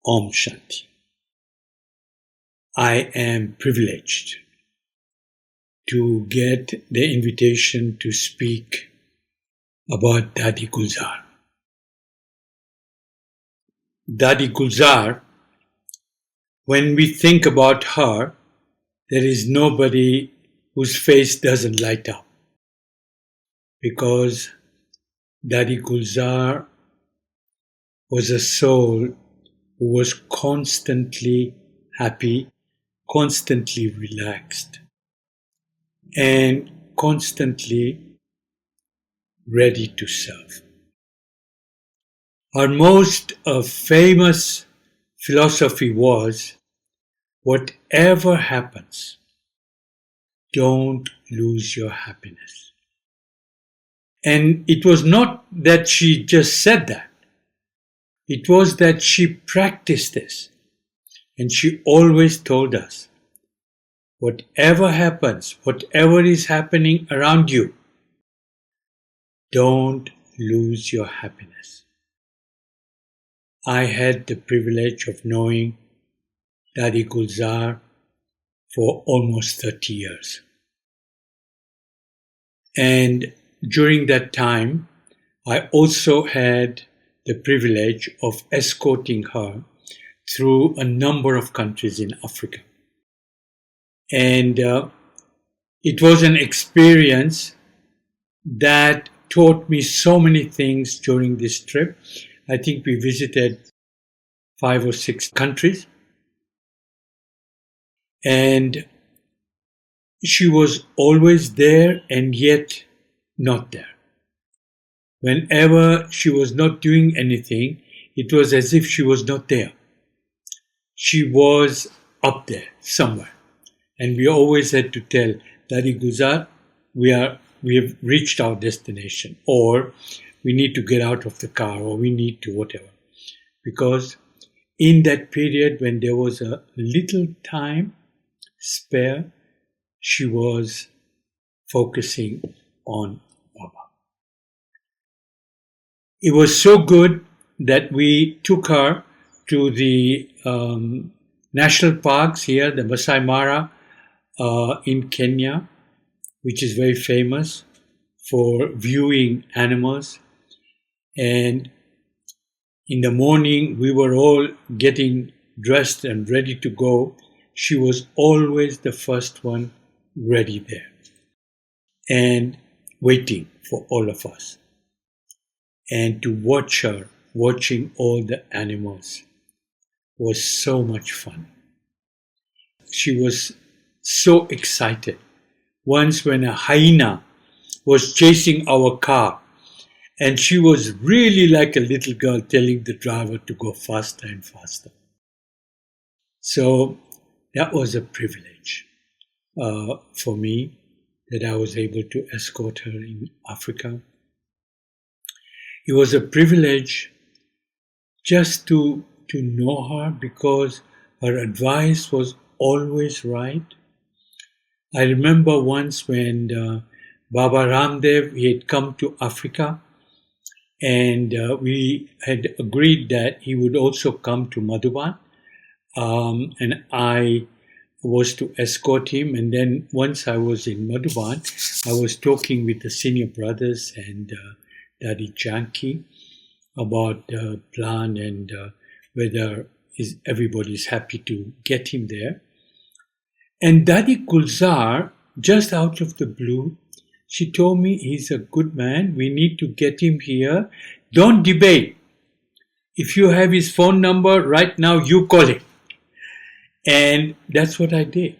Om Shanti. I am privileged to get the invitation to speak about Dadi Gulzar. Dadi Gulzar, when we think about her, there is nobody whose face doesn't light up, because Dadi Gulzar was a soul who was constantly happy, constantly relaxed, and constantly ready to serve. Her most famous philosophy was, whatever happens, don't lose your happiness. And it was not that she just said that. It was that she practiced this. And she always told us, whatever happens, whatever is happening around you, don't lose your happiness. I had the privilege of knowing Dadi Gulzar for almost 30 years. And during that time, I also had the privilege of escorting her through a number of countries in Africa. And it was an experience that taught me so many things during this trip. I think we visited 5 or 6 countries. And she was always there and yet not there. Whenever she was not doing anything, it was as if she was not there. She was up there somewhere. And we always had to tell Dadi Gulzar, we have reached our destination, or we need to get out of the car, or we need to whatever. Because in that period when there was a little time spare, she was focusing on Baba. It was so good that we took her to the national parks here, the Masai Mara in Kenya, which is very famous for viewing animals. And in the morning, we were all getting dressed and ready to go. She was always the first one ready there and waiting for all of us. And to watch her, watching all the animals, was so much fun. She was so excited. Once when a hyena was chasing our car, and she was really like a little girl telling the driver to go faster and faster. So that was a privilege for me, that I was able to escort her in Africa. It was a privilege just to know her, because her advice was always right. I remember once when Baba Ramdev, he had come to Africa, and we had agreed that he would also come to Madhuban, and I was to escort him. And then once I was in Madhuban, I was talking with the senior brothers and Dadi Janki about the plan and whether everybody's happy to get him there. And Dadi Gulzar, just out of the blue, she told me, he's a good man, we need to get him here. Don't debate. If you have his phone number right now, you call him. And that's what I did.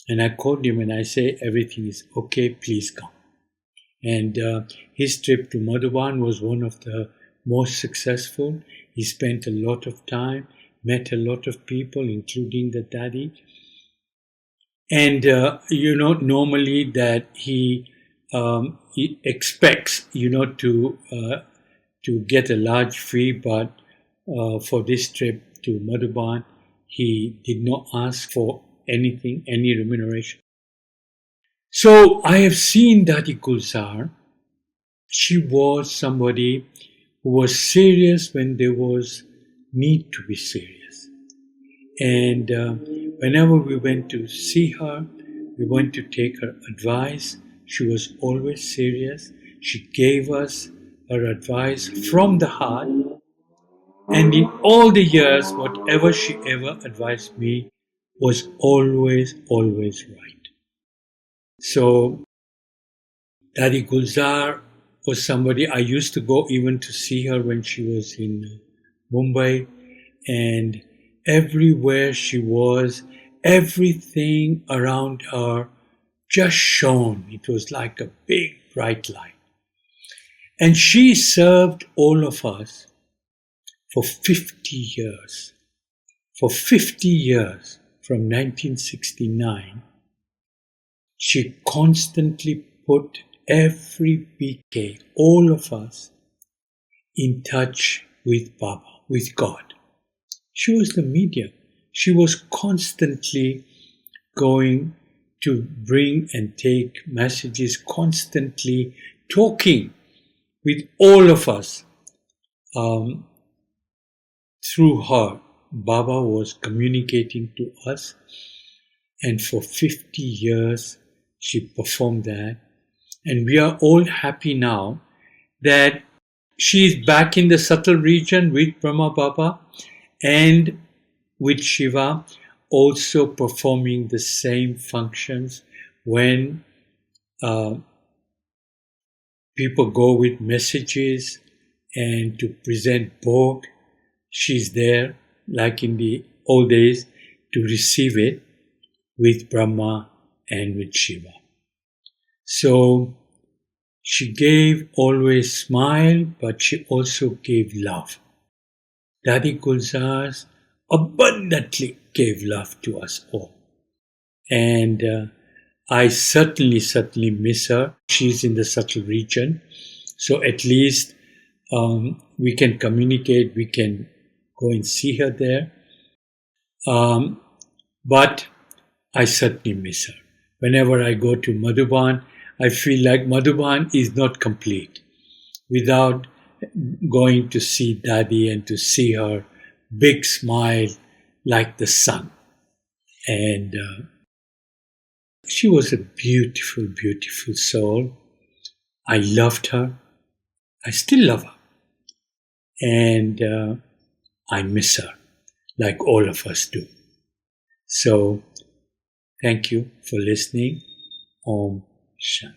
And I called him and I said, everything is okay, please come. And his trip to Madhuban was one of the most successful. He spent a lot of time, met a lot of people, including the Dadi. And, normally that he expects, to get a large fee, but for this trip to Madhuban, he did not ask for anything, any remuneration. So I have seen Dadi Gulzar. She was somebody who was serious when there was need to be serious. And whenever we went to see her, we went to take her advice. She was always serious. She gave us her advice from the heart. And in all the years, whatever she ever advised me was always, always right. So, Dadi Gulzar was somebody I used to go even to see her when she was in Mumbai. And everywhere she was, everything around her just shone. It was like a big bright light. And she served all of us for 50 years. For 50 years, from 1969, she constantly put every BK, all of us, in touch with Baba, with God. She was the medium. She was constantly going to bring and take messages, constantly talking with all of us. Through her, Baba was communicating to us, and for 50 years she performed that. And we are all happy now that she is back in the subtle region with Brahma Baba and with Shiva, also performing the same functions when people go with messages and to present Bhog. She's there, like in the old days, to receive it with Brahma and with Shiva. So she gave always smile, but she also gave love. Dadi Gulzar abundantly gave love to us all. And I certainly miss her. She's in the subtle region. So at least we can communicate, we can go and see her there. But I certainly miss her. Whenever I go to Madhuban, I feel like Madhuban is not complete without going to see Dadi and to see her big smile like the sun. And she was a beautiful, beautiful soul. I loved her. I still love her. And I miss her, like all of us do. So, thank you for listening. Om Shanti.